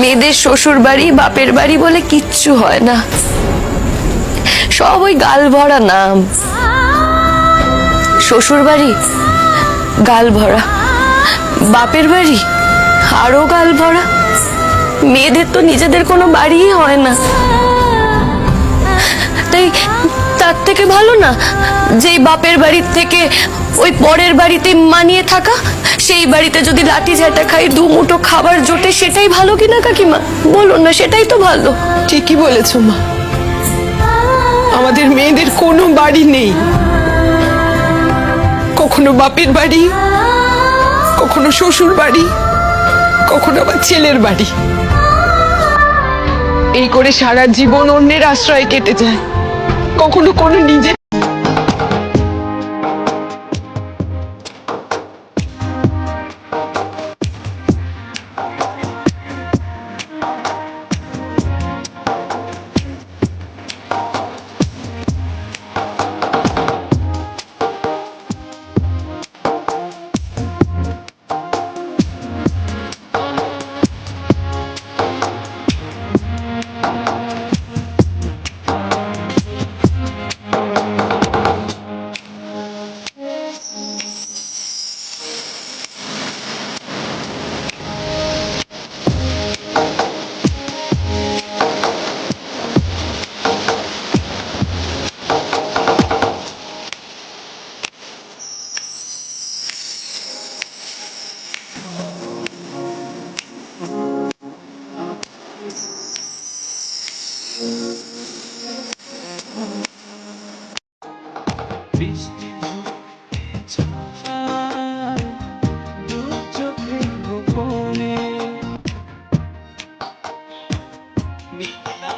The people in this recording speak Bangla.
মেয়েদের শ্বশুর বাড়ি বাপের বাড়ি বলে কিচ্ছু হয় না, সব ওই গাল ভরা নাম। শ্বশুর বাড়ি গাল ভরা, বাপের বাড়ি আরো গাল ভরা। মেয়েদের তো নিজেদের কোনো বাড়িই হয় না। তাই তার থেকে ভালো না যেই বাপের বাড়ির থেকে ওই পরের বাড়িতে মানিয়ে থাকা, সেই বাড়িতে যদি লাঠি ঝাঁটা খাই দু মুঠো খাবার জোটে, সেটাই ভালো কিনা কাকিমা? বলুন না, সেটাই তো ভালো। ঠিকই বলেছ মা, আমাদের মেয়েদের কোনো বাড়ি নেই, কখনো বাপের বাড়ি, কখনো শ্বশুর বাড়ি, কখনো আবার ছেলের বাড়ি। এই করে সারা জীবন অন্যের আশ্রয় কেটে যায়, কখনো কোনো নিজে। বৃষ্টি দু চোখে গোপনে মিথ্যা